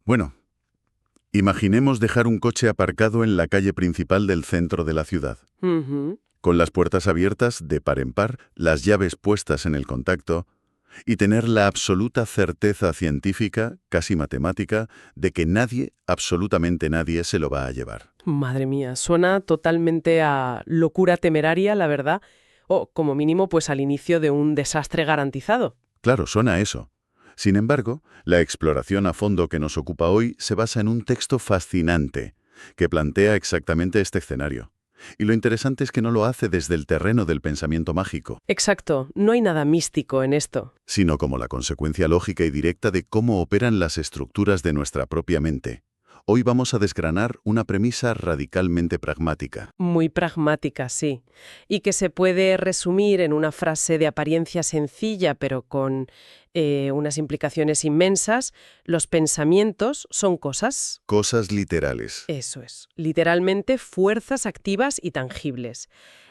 Bueno, imaginemos dejar un coche aparcado en la calle principal del centro de la ciudad, Ujú. con las puertas abiertas de par en par, las llaves puestas en el contacto, y tener la absoluta certeza científica, casi matemática, de que nadie, absolutamente nadie, se lo va a llevar. Madre mía, suena totalmente a locura temeraria, la verdad. O, como mínimo, pues al inicio de un desastre garantizado. Claro, suena a eso. Sin embargo, la exploración a fondo que nos ocupa hoy se basa en un texto fascinante que plantea exactamente este escenario. Y lo interesante es que no lo hace desde el terreno del pensamiento mágico, Exacto, no hay nada místico en esto. sino como la consecuencia lógica y directa de cómo operan las estructuras de nuestra propia mente. Hoy vamos a desgranar una premisa radicalmente pragmática. Muy pragmática, sí. Y que se puede resumir en una frase de apariencia sencilla, pero con unas implicaciones inmensas. Los pensamientos son cosas. Cosas literales. Eso es. Literalmente fuerzas activas y tangibles.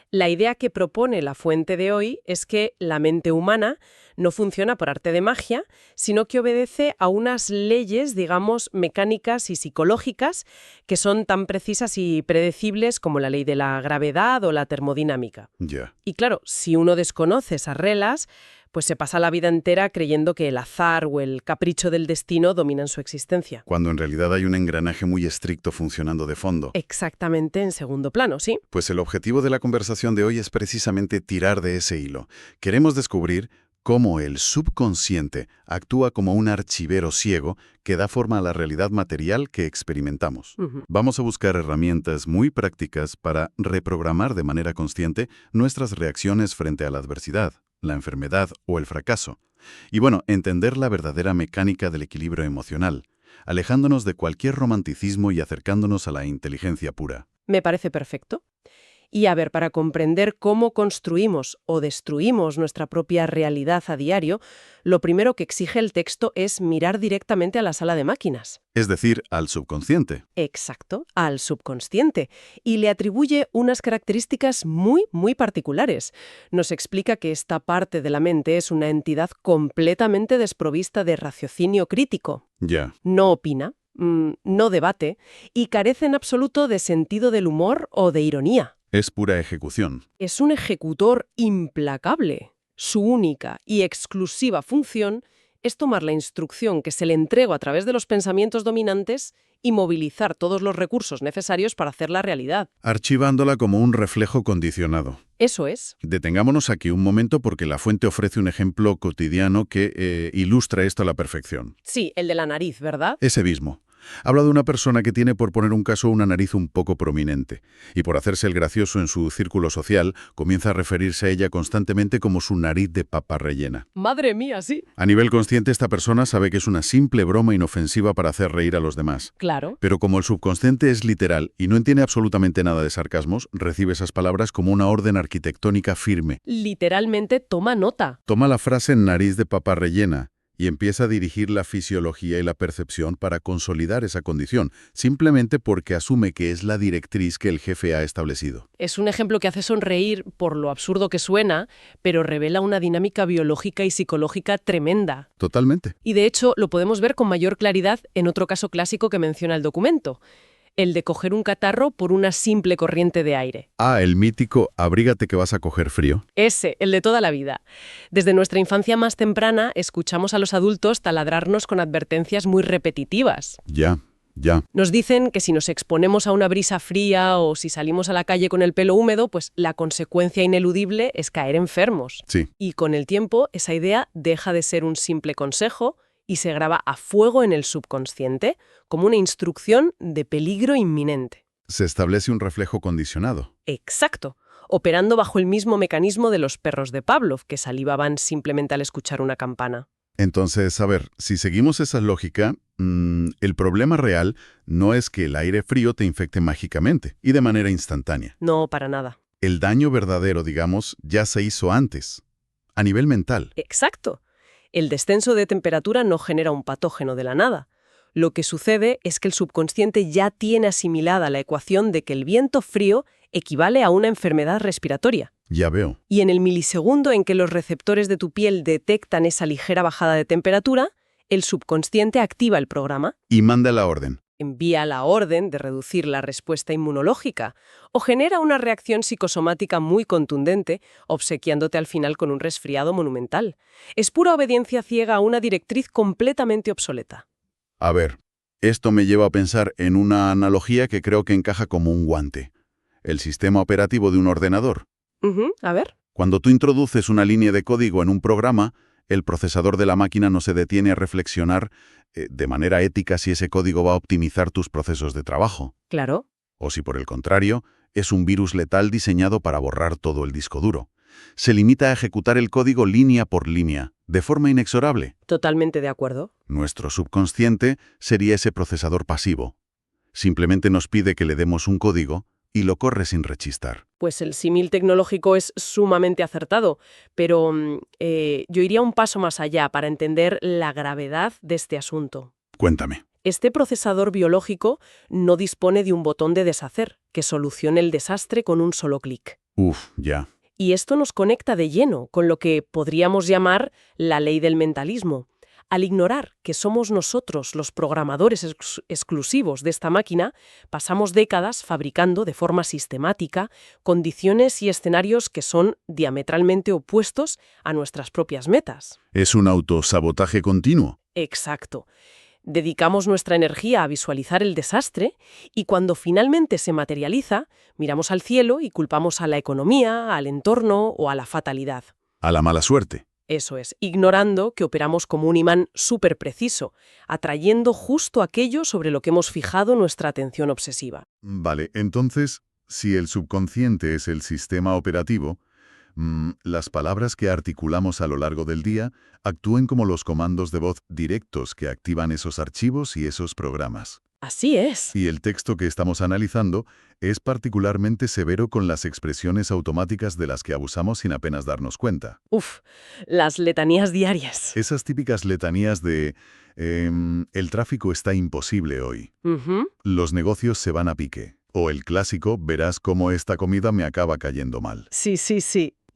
La idea que propone la fuente de hoy es que la mente humana no funciona por arte de magia, sino que obedece a unas leyes, digamos, mecánicas y psicológicas que son tan precisas y predecibles como la ley de la gravedad o la termodinámica. Ya. Y claro, si uno desconoce esas reglas, pues se pasa la vida entera creyendo que el azar o el capricho del destino dominan su existencia. Cuando en realidad hay un engranaje muy estricto funcionando de fondo. Exactamente en segundo plano, sí. Pues el objetivo de la conversación de hoy es precisamente tirar de ese hilo. Queremos descubrir cómo el subconsciente actúa como un archivero ciego que da forma a la realidad material que experimentamos. Ujú. Vamos a buscar herramientas muy prácticas para reprogramar de manera consciente nuestras reacciones frente a la adversidad, la enfermedad o el fracaso. Y bueno, entender la verdadera mecánica del equilibrio emocional, alejándonos de cualquier romanticismo y acercándonos a la inteligencia pura. Me parece perfecto. Y a ver, para comprender cómo construimos o destruimos nuestra propia realidad a diario, lo primero que exige el texto es mirar directamente a la sala de máquinas. Es decir, al subconsciente. Exacto, al subconsciente. Y le atribuye unas características muy particulares. Nos explica que esta parte de la mente es una entidad completamente desprovista de raciocinio crítico. Ya. No opina, no debate y carece en absoluto de sentido del humor o de ironía. Es pura ejecución. Es un ejecutor implacable. Su única y exclusiva función es tomar la instrucción que se le entrega a través de los pensamientos dominantes y movilizar todos los recursos necesarios para hacerla realidad. Archivándola como un reflejo condicionado. Eso es. Detengámonos aquí un momento porque la fuente ofrece un ejemplo cotidiano que ilustra esto a la perfección. Sí, el de la nariz, ¿verdad? Ese mismo. Habla de una persona que tiene, por poner un caso, una nariz un poco prominente, y por hacerse el gracioso en su círculo social, comienza a referirse a ella constantemente como su nariz de papa rellena. Madre mía, sí. A nivel consciente, esta persona sabe que es una simple broma inofensiva para hacer reír a los demás. Claro. Pero como el subconsciente es literal y no entiende absolutamente nada de sarcasmos, recibe esas palabras como una orden arquitectónica firme. Literalmente toma nota. Toma la frase nariz de papa rellena y empieza a dirigir la fisiología y la percepción para consolidar esa condición, simplemente porque asume que es la directriz que el jefe ha establecido. Es un ejemplo que hace sonreír por lo absurdo que suena, pero revela una dinámica biológica y psicológica tremenda. Totalmente. Y de hecho lo podemos ver con mayor claridad en otro caso clásico que menciona el documento, el de coger un catarro por una simple corriente de aire. Ah, el mítico abrígate que vas a coger frío. Ese, el de toda la vida. Desde nuestra infancia más temprana, escuchamos a los adultos taladrarnos con advertencias muy repetitivas. Ya. Nos dicen que si nos exponemos a una brisa fría o si salimos a la calle con el pelo húmedo, pues la consecuencia ineludible es caer enfermos. Sí. Y con el tiempo, esa idea deja de ser un simple consejo y se graba a fuego en el subconsciente como una instrucción de peligro inminente. Se establece un reflejo condicionado. Exacto, operando bajo el mismo mecanismo de los perros de Pavlov, que salivaban simplemente al escuchar una campana. Entonces, a ver, si seguimos esa lógica, el problema real no es que el aire frío te infecte mágicamente y de manera instantánea. No, para nada. El daño verdadero, digamos, ya se hizo antes, a nivel mental. Exacto. El descenso de temperatura no genera un patógeno de la nada. Lo que sucede es que el subconsciente ya tiene asimilada la ecuación de que el viento frío equivale a una enfermedad respiratoria. Ya veo. Y en el milisegundo en que los receptores de tu piel detectan esa ligera bajada de temperatura, El subconsciente activa el programa, Y manda la orden. envía la orden de reducir la respuesta inmunológica o genera una reacción psicosomática muy contundente, obsequiándote al final con un resfriado monumental. Es pura obediencia ciega a una directriz completamente obsoleta. A ver, esto me lleva a pensar en una analogía que creo que encaja como un guante. El sistema operativo de un ordenador. A ver. Cuando tú introduces una línea de código en un programa, el procesador de la máquina no se detiene a reflexionar de manera ética si ese código va a optimizar tus procesos de trabajo. Claro. O si, por el contrario, es un virus letal diseñado para borrar todo el disco duro. Se limita a ejecutar el código línea por línea, de forma inexorable. Totalmente de acuerdo. Nuestro subconsciente sería ese procesador pasivo. Simplemente nos pide que le demos un código y lo corre sin rechistar. Pues el símil tecnológico es sumamente acertado, pero yo iría un paso más allá para entender la gravedad de este asunto. Cuéntame. Este procesador biológico no dispone de un botón de deshacer que solucione el desastre con un solo clic. Ya. Y esto nos conecta de lleno con lo que podríamos llamar la ley del mentalismo. Al ignorar que somos nosotros los programadores exclusivos de esta máquina, pasamos décadas fabricando de forma sistemática condiciones y escenarios que son diametralmente opuestos a nuestras propias metas. Es un autosabotaje continuo. Exacto. Dedicamos nuestra energía a visualizar el desastre y cuando finalmente se materializa, miramos al cielo y culpamos a la economía, al entorno o a la fatalidad. A la mala suerte. Eso es, ignorando que operamos como un imán súper preciso, atrayendo justo aquello sobre lo que hemos fijado nuestra atención obsesiva. Vale, entonces, si el subconsciente es el sistema operativo, las palabras que articulamos a lo largo del día actúen como los comandos de voz directos que activan esos archivos y esos programas. Así es. Y el texto que estamos analizando es particularmente severo con las expresiones automáticas de las que abusamos sin apenas darnos cuenta. Las letanías diarias. Esas típicas letanías de el tráfico está imposible hoy. Los negocios se van a pique. O el clásico, verás cómo esta comida me acaba cayendo mal. Sí.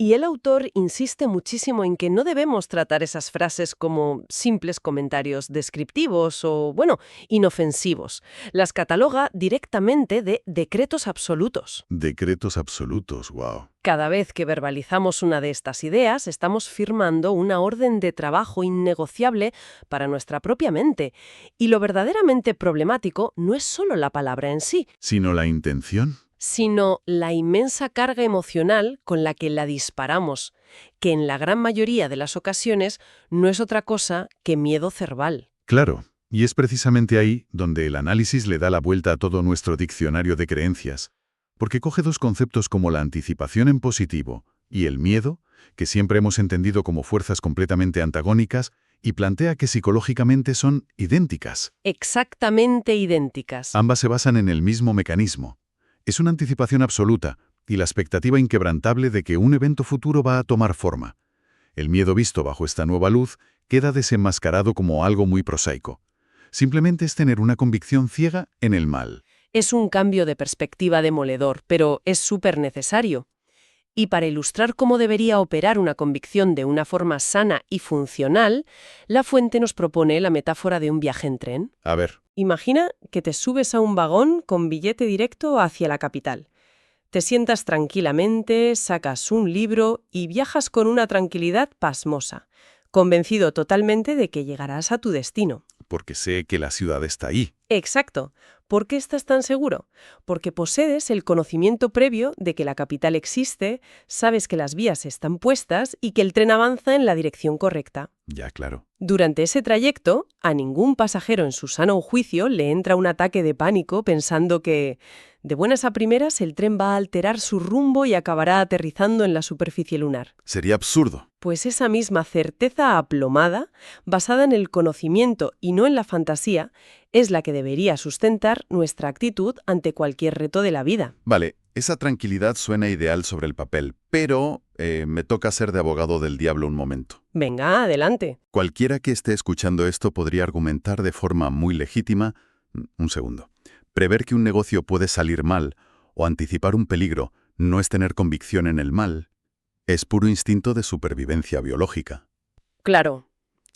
Y el autor insiste muchísimo en que no debemos tratar esas frases como simples comentarios descriptivos o, inofensivos. Las cataloga directamente de decretos absolutos. Decretos absolutos, wow. Cada vez que verbalizamos una de estas ideas, estamos firmando una orden de trabajo innegociable para nuestra propia mente. Y lo verdaderamente problemático no es solo la palabra en sí, ¿Sino la intención? Sino la inmensa carga emocional con la que la disparamos, que en la gran mayoría de las ocasiones no es otra cosa que miedo cerval. Claro, y es precisamente ahí donde el análisis le da la vuelta a todo nuestro diccionario de creencias, porque coge dos conceptos como la anticipación en positivo y el miedo, que siempre hemos entendido como fuerzas completamente antagónicas, y plantea que psicológicamente son idénticas. Exactamente idénticas. Ambas se basan en el mismo mecanismo. Es una anticipación absoluta y la expectativa inquebrantable de que un evento futuro va a tomar forma. El miedo visto bajo esta nueva luz queda desenmascarado como algo muy prosaico. Simplemente es tener una convicción ciega en el mal. Es un cambio de perspectiva demoledor, pero es súper necesario. Y para ilustrar cómo debería operar una convicción de una forma sana y funcional, la fuente nos propone la metáfora de un viaje en tren. A ver. Imagina que te subes a un vagón con billete directo hacia la capital. Te sientas tranquilamente, sacas un libro y viajas con una tranquilidad pasmosa, convencido totalmente de que llegarás a tu destino. Porque sé que la ciudad está ahí. Exacto. ¿Por qué estás tan seguro? Porque posees el conocimiento previo de que la capital existe, sabes que las vías están puestas y que el tren avanza en la dirección correcta. Ya, claro. Durante ese trayecto, a ningún pasajero en su sano juicio le entra un ataque de pánico pensando que, de buenas a primeras, el tren va a alterar su rumbo y acabará aterrizando en la superficie lunar. Sería absurdo. Pues esa misma certeza aplomada, basada en el conocimiento y no en la fantasía, es la que debería sustentar nuestra actitud ante cualquier reto de la vida. Vale, esa tranquilidad suena ideal sobre el papel, pero me toca ser de abogado del diablo un momento. Venga, adelante. Cualquiera que esté escuchando esto podría argumentar de forma muy legítima. Un segundo. Prever que un negocio puede salir mal o anticipar un peligro no es tener convicción en el mal. Es puro instinto de supervivencia biológica. Claro.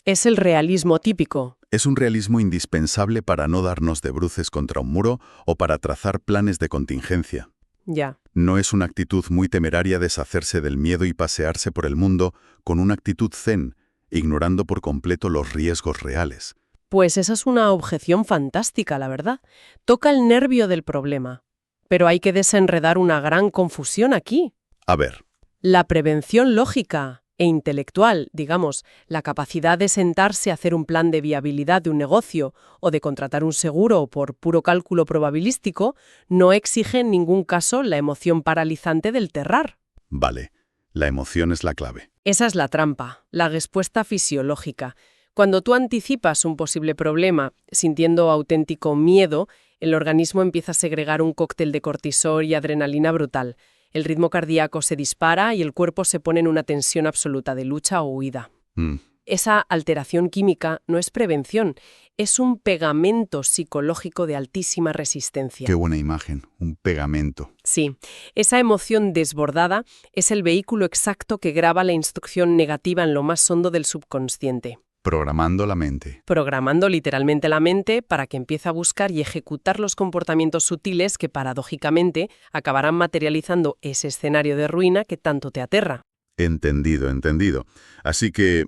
Es el realismo típico. Es un realismo indispensable para no darnos de bruces contra un muro o para trazar planes de contingencia. Ya. No es una actitud muy temeraria deshacerse del miedo y pasearse por el mundo con una actitud zen, ignorando por completo los riesgos reales. Pues esa es una objeción fantástica, la verdad. Toca el nervio del problema. Pero hay que desenredar una gran confusión aquí. A ver, La prevención lógica e intelectual, digamos, la capacidad de sentarse a hacer un plan de viabilidad de un negocio o de contratar un seguro por puro cálculo probabilístico, no exige en ningún caso la emoción paralizante del terrar. vale, la emoción es la clave. Esa es la trampa, la respuesta fisiológica. Cuando tú anticipas un posible problema sintiendo auténtico miedo, el organismo empieza a segregar un cóctel de cortisol y adrenalina brutal. El ritmo cardíaco se dispara y el cuerpo se pone en una tensión absoluta de lucha o huida. Mm, Esa alteración química no es prevención, es un pegamento psicológico de altísima resistencia. qué buena imagen, un pegamento. Sí, esa emoción desbordada es el vehículo exacto que graba la instrucción negativa en lo más hondo del subconsciente, Programando la mente. programando literalmente la mente para que empiece a buscar y ejecutar los comportamientos sutiles que, paradójicamente, acabarán materializando ese escenario de ruina que tanto te aterra. Entendido, entendido. Así que,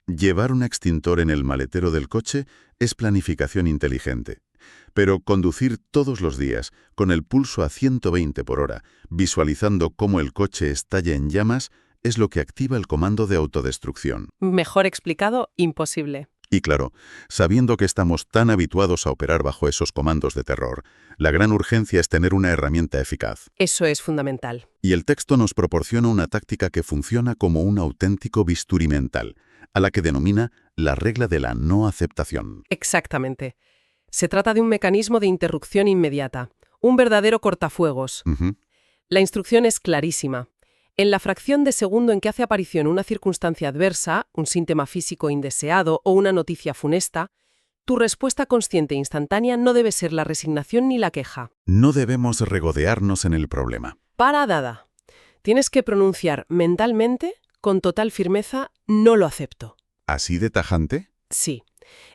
llevar un extintor en el maletero del coche es planificación inteligente. Pero conducir todos los días, con el pulso a 120 por hora, visualizando cómo el coche estalla en llamas, es lo que activa el comando de autodestrucción. Mejor explicado, imposible. Y claro, sabiendo que estamos tan habituados a operar bajo esos comandos de terror, la gran urgencia es tener una herramienta eficaz. Eso es fundamental. Y el texto nos proporciona una táctica que funciona como un auténtico bisturí mental, a la que denomina la regla de la no aceptación. Exactamente. Se trata de un mecanismo de interrupción inmediata, un verdadero cortafuegos. Ujú. La instrucción es clarísima. En la fracción de segundo en que hace aparición una circunstancia adversa, un síntoma físico indeseado o una noticia funesta, tu respuesta consciente e instantánea no debe ser la resignación ni la queja. No debemos regodearnos en el problema. Para dada. Tienes que pronunciar mentalmente, con total firmeza, no lo acepto. ¿Así de tajante? Sí.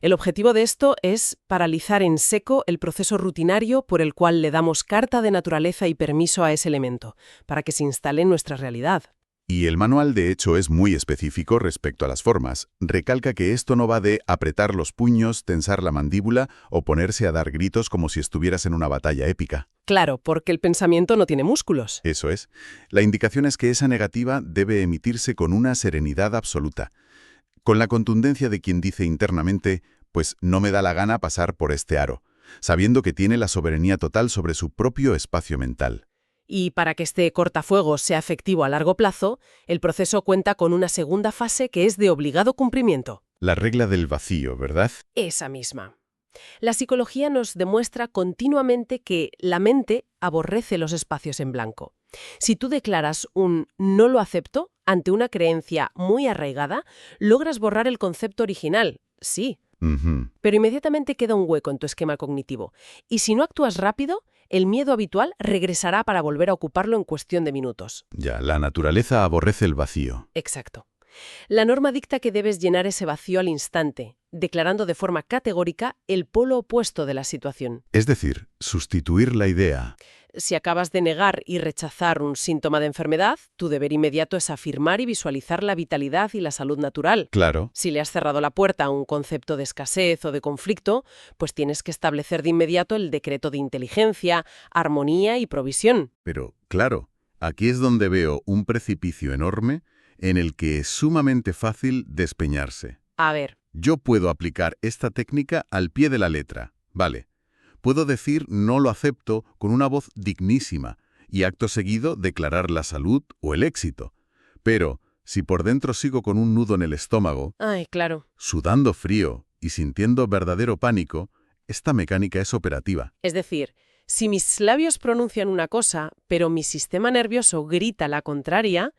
El objetivo de esto es paralizar en seco el proceso rutinario por el cual le damos carta de naturaleza y permiso a ese elemento, para que se instale en nuestra realidad. Y el manual, de hecho, es muy específico respecto a las formas. Recalca que esto no va de apretar los puños, tensar la mandíbula o ponerse a dar gritos como si estuvieras en una batalla épica. Claro, porque el pensamiento no tiene músculos. Eso es. La indicación es que esa negativa debe emitirse con una serenidad absoluta, con la contundencia de quien dice internamente, pues no me da la gana pasar por este aro, sabiendo que tiene la soberanía total sobre su propio espacio mental. Y para que este cortafuegos sea efectivo a largo plazo, el proceso cuenta con una segunda fase que es de obligado cumplimiento. La regla del vacío, ¿verdad? Esa misma. La psicología nos demuestra continuamente que la mente aborrece los espacios en blanco. Si tú declaras un no lo acepto ante una creencia muy arraigada, logras borrar el concepto original, sí, Ujú. pero inmediatamente queda un hueco en tu esquema cognitivo. Y si no actúas rápido, el miedo habitual regresará para volver a ocuparlo en cuestión de minutos. Ya, la naturaleza aborrece el vacío. Exacto. La norma dicta que debes llenar ese vacío al instante, declarando de forma categórica el polo opuesto de la situación. Es decir, sustituir la idea. Si acabas de negar y rechazar un síntoma de enfermedad, tu deber inmediato es afirmar y visualizar la vitalidad y la salud natural. Claro, Si le has cerrado la puerta a un concepto de escasez o de conflicto, pues tienes que establecer de inmediato el decreto de inteligencia, armonía y provisión. pero claro, aquí es donde veo un precipicio enorme en el que es sumamente fácil despeñarse. A ver, Yo puedo aplicar esta técnica al pie de la letra, ¿vale? Puedo decir no lo acepto con una voz dignísima y acto seguido declarar la salud o el éxito. Pero si por dentro sigo con un nudo en el estómago, ay, claro. sudando frío y sintiendo verdadero pánico, esta mecánica es operativa. Es decir, si mis labios pronuncian una cosa, pero mi sistema nervioso grita la contraria,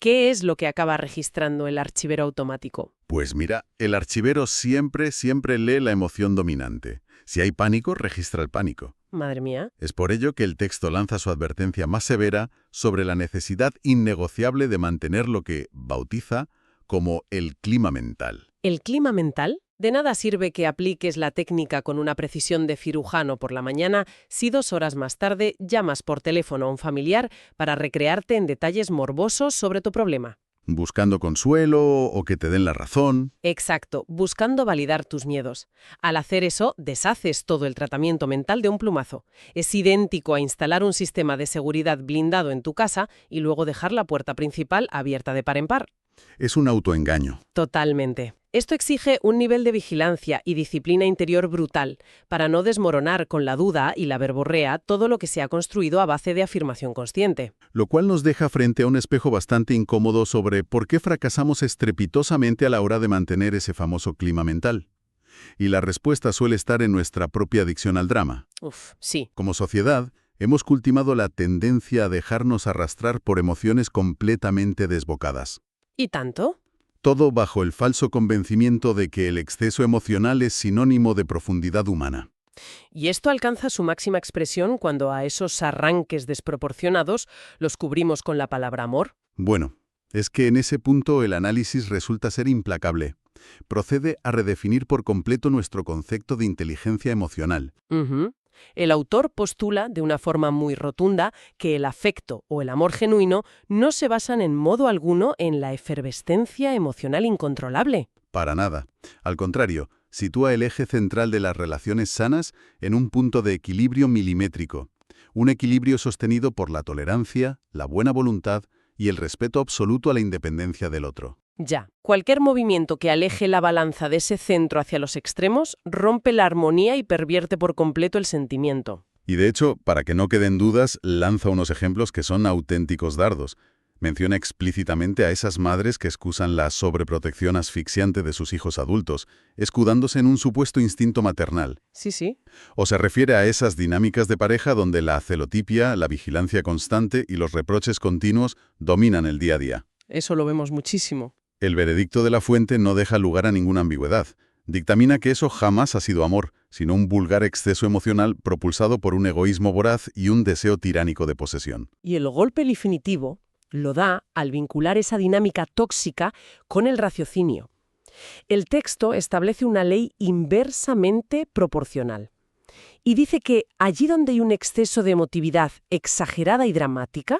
¿qué es lo que acaba registrando el archivero automático? Pues mira, el archivero siempre lee la emoción dominante. Si hay pánico, registra el pánico. Madre mía. Es por ello que el texto lanza su advertencia más severa sobre la necesidad innegociable de mantener lo que bautiza como el clima mental. ¿El clima mental? De nada sirve que apliques la técnica con una precisión de cirujano por la mañana si 2 horas más tarde llamas por teléfono a un familiar para recrearte en detalles morbosos sobre tu problema. Buscando consuelo o que te den la razón. Exacto, buscando validar tus miedos. Al hacer eso, deshaces todo el tratamiento mental de un plumazo. Es idéntico a instalar un sistema de seguridad blindado en tu casa y luego dejar la puerta principal abierta de par en par. Es un autoengaño. Totalmente. Esto exige un nivel de vigilancia y disciplina interior brutal para no desmoronar con la duda y la verborrea todo lo que se ha construido a base de afirmación consciente. Lo cual nos deja frente a un espejo bastante incómodo sobre por qué fracasamos estrepitosamente a la hora de mantener ese famoso clima mental. Y la respuesta suele estar en nuestra propia adicción al drama. Sí. Como sociedad, hemos cultivado la tendencia a dejarnos arrastrar por emociones completamente desbocadas. ¿Y tanto? Todo bajo el falso convencimiento de que el exceso emocional es sinónimo de profundidad humana. Y esto alcanza su máxima expresión cuando a esos arranques desproporcionados los cubrimos con la palabra amor. Bueno, es que en ese punto el análisis resulta ser implacable. Procede a redefinir por completo nuestro concepto de inteligencia emocional. El autor postula de una forma muy rotunda que el afecto o el amor genuino no se basan en modo alguno en la efervescencia emocional incontrolable. Para nada. Al contrario, sitúa el eje central de las relaciones sanas en un punto de equilibrio milimétrico. Un equilibrio sostenido por la tolerancia, la buena voluntad y el respeto absoluto a la independencia del otro. Ya, cualquier movimiento que aleje la balanza de ese centro hacia los extremos rompe la armonía y pervierte por completo el sentimiento. Y de hecho, para que no queden dudas, lanza unos ejemplos que son auténticos dardos. Menciona explícitamente a esas madres que excusan la sobreprotección asfixiante de sus hijos adultos, escudándose en un supuesto instinto maternal. Sí. O se refiere a esas dinámicas de pareja donde la celotipia, la vigilancia constante y los reproches continuos dominan el día a día. Eso lo vemos muchísimo. El veredicto de la fuente no deja lugar a ninguna ambigüedad. Dictamina que eso jamás ha sido amor, sino un vulgar exceso emocional propulsado por un egoísmo voraz y un deseo tiránico de posesión. Y el golpe definitivo lo da al vincular esa dinámica tóxica con el raciocinio. El texto establece una ley inversamente proporcional y dice que allí donde hay un exceso de emotividad exagerada y dramática,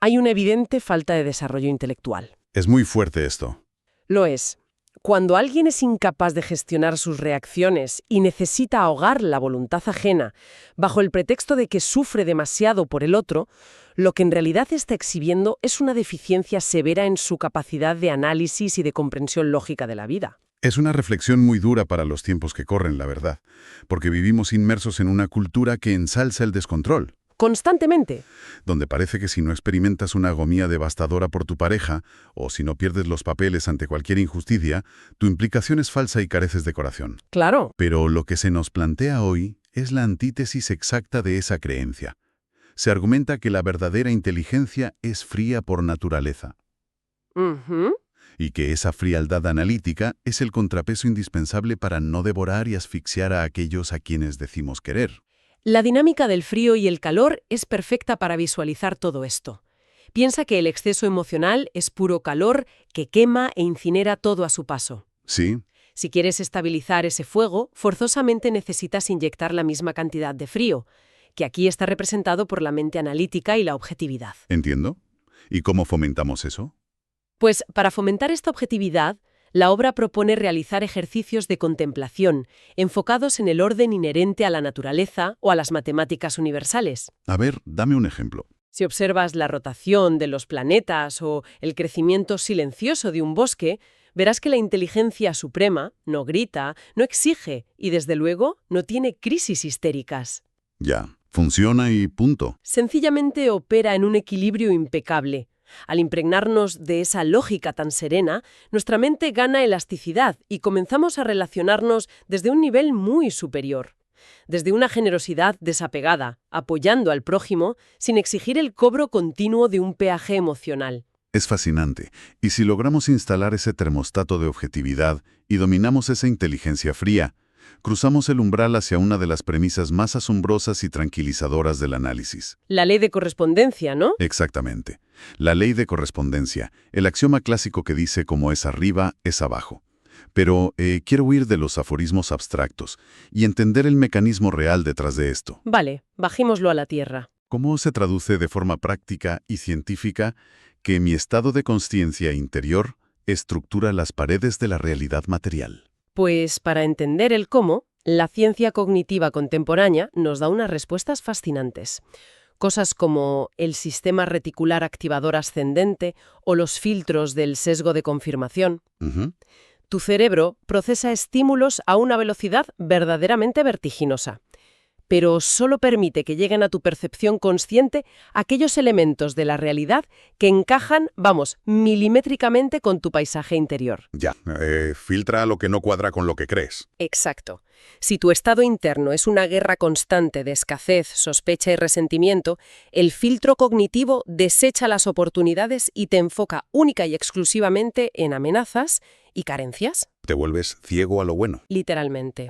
hay una evidente falta de desarrollo intelectual. Es muy fuerte esto. Lo es. Cuando alguien es incapaz de gestionar sus reacciones y necesita ahogar la voluntad ajena bajo el pretexto de que sufre demasiado por el otro, lo que en realidad está exhibiendo es una deficiencia severa en su capacidad de análisis y de comprensión lógica de la vida. Es una reflexión muy dura para los tiempos que corren, la verdad, porque vivimos inmersos en una cultura que ensalza el descontrol. Constantemente. Donde parece que si no experimentas una agonía devastadora por tu pareja, o si no pierdes los papeles ante cualquier injusticia, tu implicación es falsa y careces de corazón. Claro. Pero lo que se nos plantea hoy es la antítesis exacta de esa creencia. Se argumenta que la verdadera inteligencia es fría por naturaleza. Y que esa frialdad analítica es el contrapeso indispensable para no devorar y asfixiar a aquellos a quienes decimos querer. La dinámica del frío y el calor es perfecta para visualizar todo esto. Piensa que el exceso emocional es puro calor que quema e incinera todo a su paso. Sí. Si quieres estabilizar ese fuego, forzosamente necesitas inyectar la misma cantidad de frío, que aquí está representado por la mente analítica y la objetividad. Entiendo. ¿Y cómo fomentamos eso? Pues para fomentar esta objetividad, la obra propone realizar ejercicios de contemplación, enfocados en el orden inherente a la naturaleza o a las matemáticas universales. A ver, dame un ejemplo. Si observas la rotación de los planetas o el crecimiento silencioso de un bosque, verás que la inteligencia suprema no grita, no exige y, desde luego, no tiene crisis histéricas. Ya, funciona y punto. Sencillamente opera en un equilibrio impecable. Al impregnarnos de esa lógica tan serena, nuestra mente gana elasticidad y comenzamos a relacionarnos desde un nivel muy superior. Desde una generosidad desapegada, apoyando al prójimo sin exigir el cobro continuo de un peaje emocional. Es fascinante. Y si logramos instalar ese termostato de objetividad y dominamos esa inteligencia fría, Cruzamos el umbral hacia una de las premisas más asombrosas y tranquilizadoras del análisis. La ley de correspondencia, ¿no? Exactamente. La ley de correspondencia, el axioma clásico que dice como es arriba, es abajo. Pero quiero huir de los aforismos abstractos y entender el mecanismo real detrás de esto. Vale, bajémoslo a la tierra. ¿Cómo se traduce de forma práctica y científica que mi estado de consciencia interior estructura las paredes de la realidad material? Pues para entender el cómo, la ciencia cognitiva contemporánea nos da unas respuestas fascinantes. Cosas como el sistema reticular activador ascendente o los filtros del sesgo de confirmación. Ujú. Tu cerebro procesa estímulos a una velocidad verdaderamente vertiginosa, pero solo permite que lleguen a tu percepción consciente aquellos elementos de la realidad que encajan, vamos, milimétricamente con tu paisaje interior. Ya, filtra lo que no cuadra con lo que crees. Exacto. Si tu estado interno es una guerra constante de escasez, sospecha y resentimiento, el filtro cognitivo desecha las oportunidades y te enfoca única y exclusivamente en amenazas y carencias. Te vuelves ciego a lo bueno. Literalmente.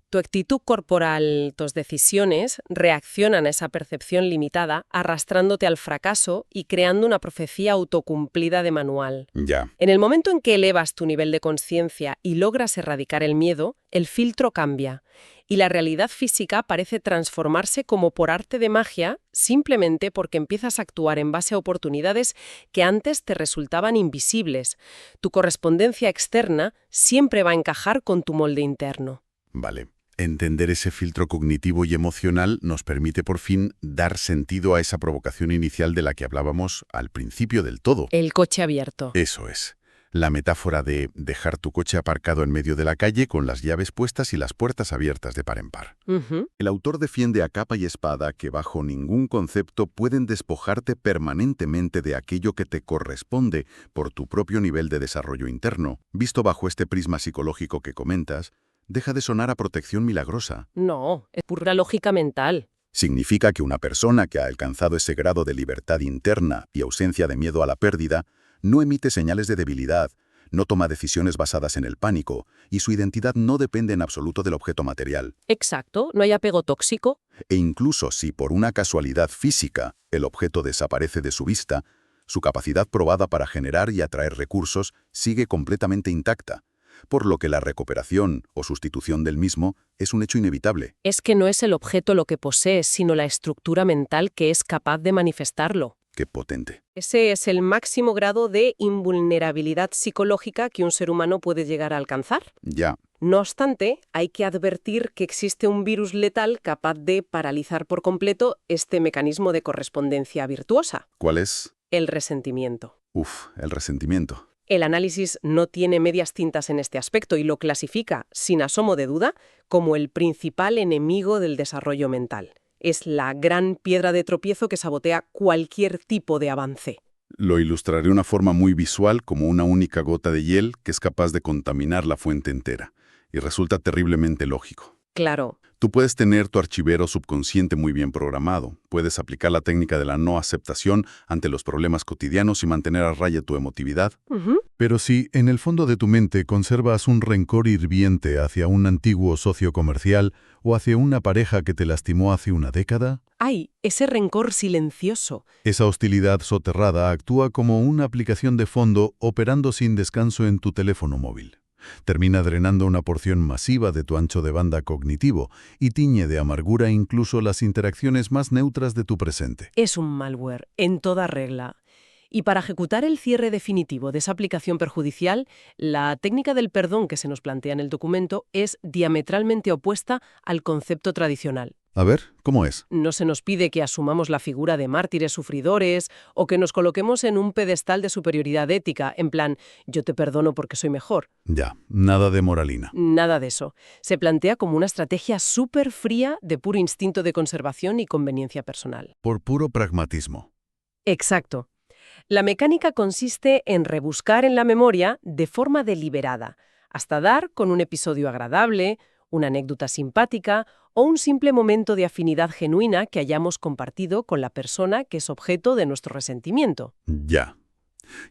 Tu actitud corporal, tus decisiones reaccionan a esa percepción limitada, arrastrándote al fracaso y creando una profecía autocumplida de manual. Ya. En el momento en que elevas tu nivel de conciencia y logras erradicar el miedo, el filtro cambia y la realidad física parece transformarse como por arte de magia, simplemente porque empiezas a actuar en base a oportunidades que antes te resultaban invisibles. Tu correspondencia externa siempre va a encajar con tu molde interno. Vale. Entender ese filtro cognitivo y emocional nos permite por fin dar sentido a esa provocación inicial de la que hablábamos al principio del todo. El coche abierto. Eso es. La metáfora de dejar tu coche aparcado en medio de la calle con las llaves puestas y las puertas abiertas de par en par. Ujú. El autor defiende a capa y espada que bajo ningún concepto pueden despojarte permanentemente de aquello que te corresponde por tu propio nivel de desarrollo interno. Visto bajo este prisma psicológico que comentas, deja de sonar a protección milagrosa. No, es pura lógica mental. Significa que una persona que ha alcanzado ese grado de libertad interna y ausencia de miedo a la pérdida no emite señales de debilidad, no toma decisiones basadas en el pánico y su identidad no depende en absoluto del objeto material. Exacto, no hay apego tóxico. E incluso si por una casualidad física el objeto desaparece de su vista, su capacidad probada para generar y atraer recursos sigue completamente intacta, por lo que la recuperación o sustitución del mismo es un hecho inevitable. Es que no es el objeto lo que posees, sino la estructura mental que es capaz de manifestarlo. ¡Qué potente! Ese es el máximo grado de invulnerabilidad psicológica que un ser humano puede llegar a alcanzar. Ya, No obstante, hay que advertir que existe un virus letal capaz de paralizar por completo este mecanismo de correspondencia virtuosa, ¿cuál es? el resentimiento. El resentimiento. El análisis no tiene medias tintas en este aspecto y lo clasifica, sin asomo de duda, como el principal enemigo del desarrollo mental. Es la gran piedra de tropiezo que sabotea cualquier tipo de avance. Lo ilustraré de una forma muy visual como una única gota de hiel que es capaz de contaminar la fuente entera, y resulta terriblemente lógico. Claro. Tú puedes tener tu archivero subconsciente muy bien programado, puedes aplicar la técnica de la no aceptación ante los problemas cotidianos y mantener a raya tu emotividad. Pero si en el fondo de tu mente conservas un rencor hirviente hacia un antiguo socio comercial o hacia una pareja que te lastimó hace una década, ¡Ay! Ese rencor silencioso. esa hostilidad soterrada actúa como una aplicación de fondo operando sin descanso en tu teléfono móvil. Termina drenando una porción masiva de tu ancho de banda cognitivo y tiñe de amargura incluso las interacciones más neutras de tu presente. Es un malware, en toda regla. Y para ejecutar el cierre definitivo de esa aplicación perjudicial, la técnica del perdón que se nos plantea en el documento es diametralmente opuesta al concepto tradicional. A ver, ¿cómo es? No se nos pide que asumamos la figura de mártires sufridores o que nos coloquemos en un pedestal de superioridad ética, en plan, yo te perdono porque soy mejor. Ya, nada de moralina. Nada de eso. Se plantea como una estrategia súper fría de puro instinto de conservación y conveniencia personal. Por puro pragmatismo. Exacto. La mecánica consiste en rebuscar en la memoria de forma deliberada, hasta dar con un episodio agradable, una anécdota simpática o un simple momento de afinidad genuina que hayamos compartido con la persona que es objeto de nuestro resentimiento. Ya.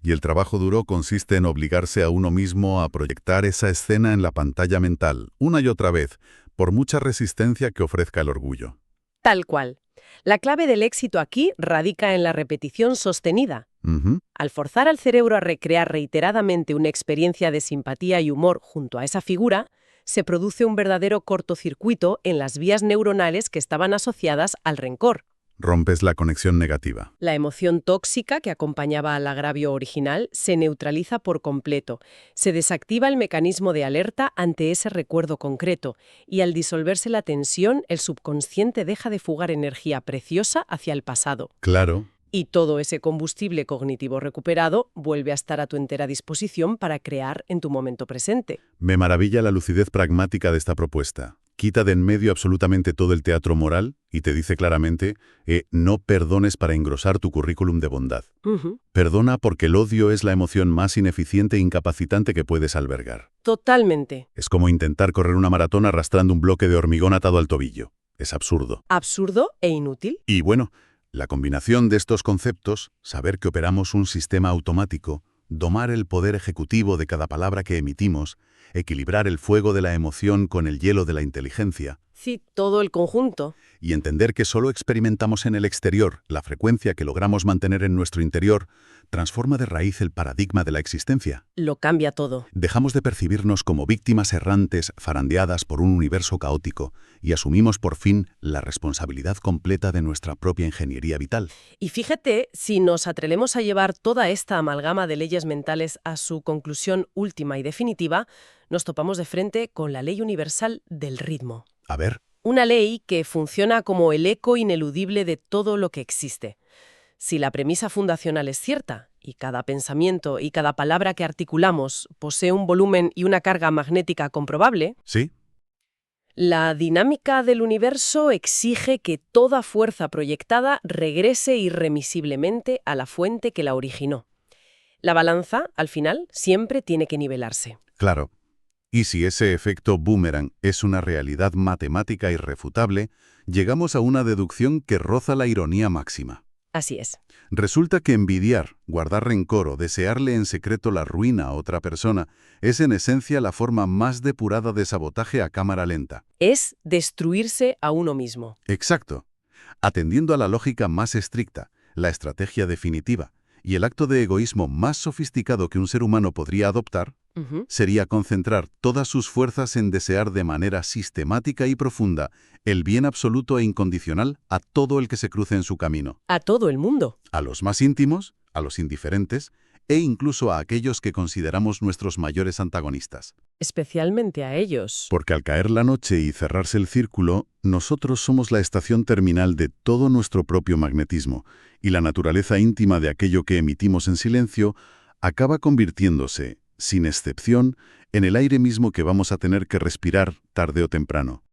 Y el trabajo duro consiste en obligarse a uno mismo a proyectar esa escena en la pantalla mental, una y otra vez, por mucha resistencia que ofrezca el orgullo. Tal cual. La clave del éxito aquí radica en la repetición sostenida. Ujú. Al forzar al cerebro a recrear reiteradamente una experiencia de simpatía y humor junto a esa figura, se produce un verdadero cortocircuito en las vías neuronales que estaban asociadas al rencor. Rompes la conexión negativa. La emoción tóxica que acompañaba al agravio original se neutraliza por completo. Se desactiva el mecanismo de alerta ante ese recuerdo concreto y al disolverse la tensión, el subconsciente deja de fugar energía preciosa hacia el pasado. Claro. Y todo ese combustible cognitivo recuperado vuelve a estar a tu entera disposición para crear en tu momento presente. Me maravilla la lucidez pragmática de esta propuesta. Quita de en medio absolutamente todo el teatro moral y te dice claramente, no perdones para engrosar tu currículum de bondad. Ujú. Perdona porque el odio es la emoción más ineficiente e incapacitante que puedes albergar. Totalmente. Es como intentar correr una maratón arrastrando un bloque de hormigón atado al tobillo. Es absurdo. Absurdo e inútil. Y bueno, la combinación de estos conceptos, saber que operamos un sistema automático, domar el poder ejecutivo de cada palabra que emitimos, equilibrar el fuego de la emoción con el hielo de la inteligencia, Sí, todo el conjunto. y entender que solo experimentamos en el exterior la frecuencia que logramos mantener en nuestro interior, transforma de raíz el paradigma de la existencia. Lo cambia todo. Dejamos de percibirnos como víctimas errantes zarandeadas por un universo caótico y asumimos por fin la responsabilidad completa de nuestra propia ingeniería vital. Y fíjate, si nos atrevemos a llevar toda esta amalgama de leyes mentales a su conclusión última y definitiva, nos topamos de frente con la ley universal del ritmo. A ver, Una ley que funciona como el eco ineludible de todo lo que existe. Si la premisa fundacional es cierta, y cada pensamiento y cada palabra que articulamos posee un volumen y una carga magnética comprobable, ¿sí? la dinámica del universo exige que toda fuerza proyectada regrese irremisiblemente a la fuente que la originó. La balanza, al final, siempre tiene que nivelarse. Claro. Y si ese efecto boomerang es una realidad matemática irrefutable, llegamos a una deducción que roza la ironía máxima. Así es. Resulta que envidiar, guardar rencor o desearle en secreto la ruina a otra persona es en esencia la forma más depurada de sabotaje a cámara lenta. Es destruirse a uno mismo. Exacto. Atendiendo a la lógica más estricta, la estrategia definitiva y el acto de egoísmo más sofisticado que un ser humano podría adoptar, Ujú. sería concentrar todas sus fuerzas en desear de manera sistemática y profunda el bien absoluto e incondicional a todo el que se cruce en su camino, A todo el mundo. a los más íntimos, a los indiferentes e incluso a aquellos que consideramos nuestros mayores antagonistas. Especialmente a ellos. Porque al caer la noche y cerrarse el círculo, nosotros somos la estación terminal de todo nuestro propio magnetismo, y la naturaleza íntima de aquello que emitimos en silencio acaba convirtiéndose, sin excepción, en el aire mismo que vamos a tener que respirar tarde o temprano.